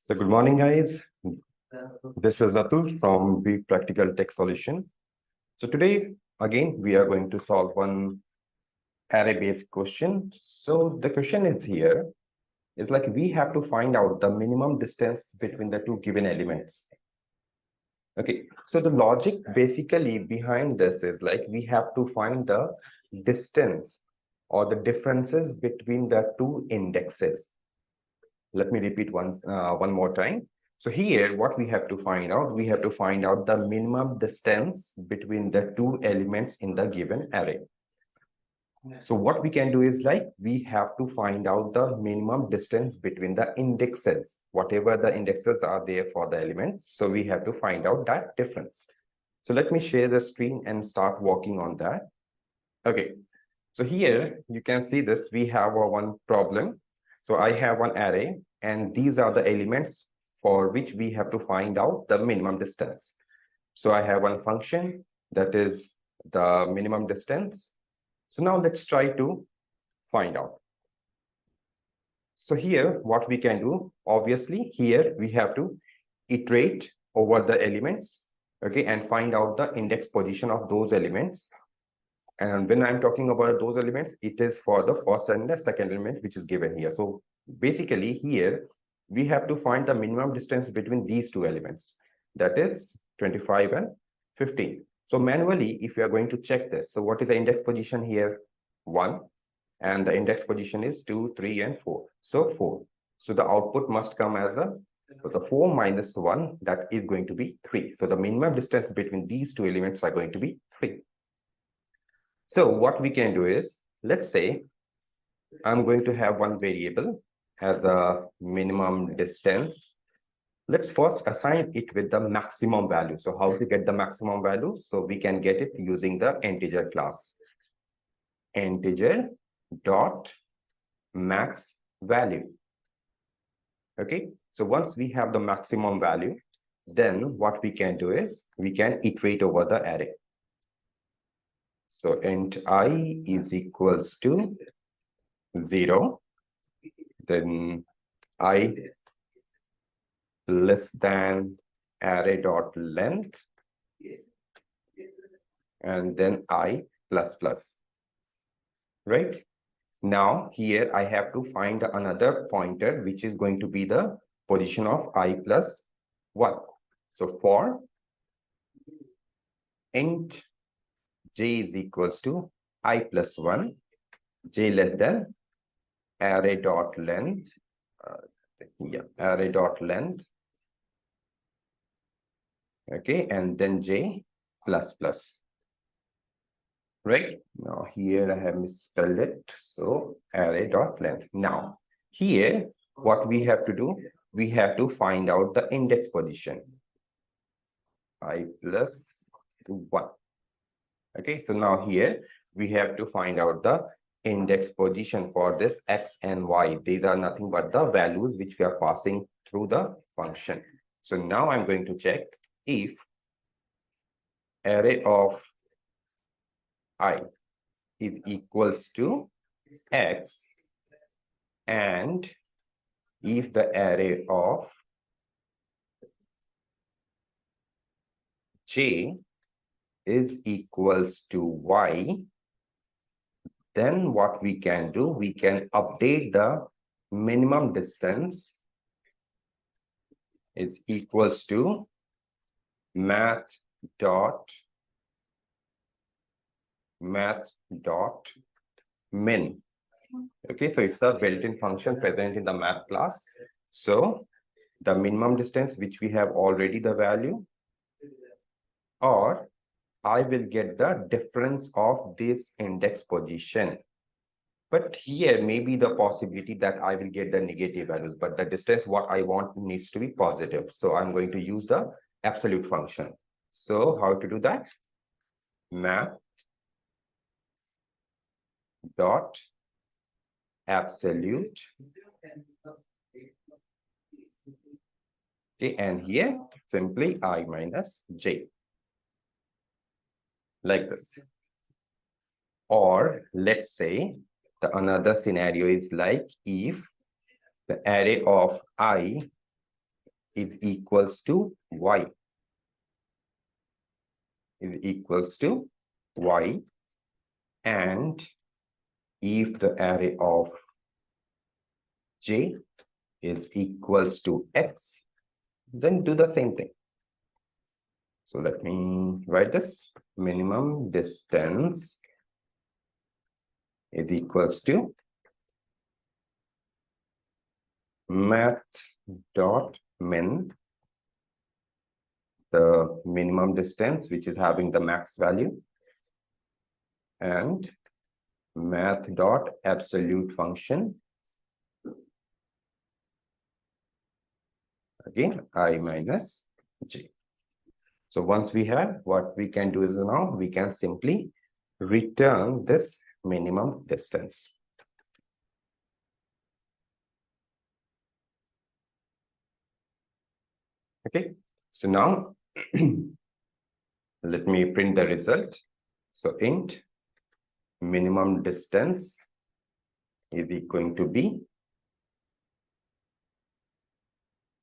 So good morning, guys. This is Atul from the Practical Tech Solution. So today, again, we are going to solve one array-based question. So the question is here, is like we have to find out the minimum distance between the two given elements. Okay, so the logic basically behind this is like we have to find the distance or the differences between the two indexes. Let me repeat one more time. So here, what we have to find out, we have to find out the minimum distance between the two elements in the given array. So what we can do is like, we have to find out the minimum distance between the indexes, whatever the indexes are there for the elements. So we have to find out that difference. So let me share the screen and start working on that. Okay, so here you can see this, we have one problem. So I have one array and these are the elements for which we have to find out the minimum distance. So I have one function that is the minimum distance. So now let's try to find out. So here what we can do, obviously here we have to iterate over the elements, okay, and find out the index position of those elements. And when I'm talking about those elements, it is for the first and the second element, which is given here. So basically here, we have to find the minimum distance between these two elements. That is 25 and 15. So manually, if you are going to check this, so what is the index position here? 1. And the index position is 2, 3, and 4. So 4. So the output must come as a, so the 4 minus 1, that is going to be 3. So the minimum distance between these two elements are going to be 3. So what we can do is, let's say I'm going to have one variable as a minimum distance. Let's first assign it with the maximum value. So how to get the maximum value? So we can get it using the integer class. Integer dot max value. Okay, so once we have the maximum value, then what we can do is we can iterate over the array. So int I is equals to 0, then I less than array dot length, and then I plus plus, right? Now here I have to find another pointer, which is going to be the position of I plus 1. So for int j is equals to I plus 1, j less than array dot length, array dot length, okay, and then j plus plus, right? Now here I have misspelled it, so array dot length. Now here what we have to do, we have to find out the index position, I plus 1. Okay, so now here we have to find out the index position for this x and y. These are nothing but the values which we are passing through the function. So now I'm going to check if array of I is equals to x, and if the array of j is equals to y, then what we can do, we can update the minimum distance is equals to math dot min. Okay, so it's a built-in function present in the math class. So the minimum distance, which we have already the value, or I will get the difference of this index position. But here may be the possibility that I will get the negative values, but the distance what I want needs to be positive. So I'm going to use the absolute function. So how to do that? Math dot absolute. Okay, and here simply I minus j, like this. Or let's say the another scenario is like if the array of I is equals to y, is equals to y, and if the array of j is equals to x, then do the same thing. So let me write this. Minimum distance is equals to math dot min, the minimum distance which is having the max value, and math dot absolute function, again I minus j. So once we have, what we can do is now we can simply return this minimum distance. Okay, so now let me print the result. So int minimum distance is going to be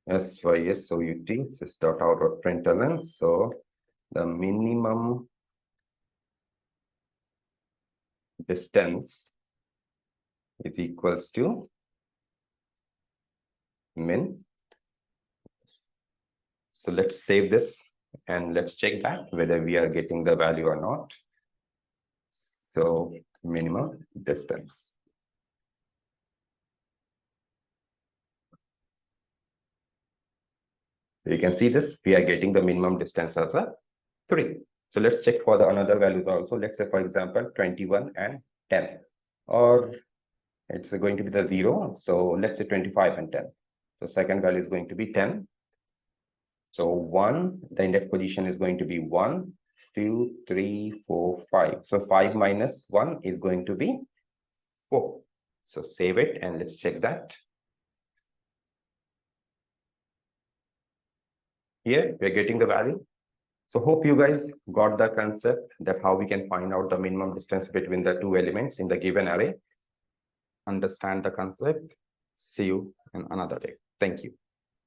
SYSOUT sys dot out of println. So the minimum distance is equals to min. So let's save this and let's check back whether we are getting the value or not. So minimum distance. So you can see this, we are getting the minimum distance as a 3. So let's check for the another values also. Let's say, for example, 21 and 10, or it's going to be the 0. So let's say 25 and 10. So second value is going to be 10. So 1, the index position is going to be 1, 2, 3, 4, 5. So 5 minus 1 is going to be 4. So save it and let's check that. Here we're getting the value. So hope you guys got the concept that how we can find out the minimum distance between the two elements in the given array. Understand the concept. See you in another day. Thank you.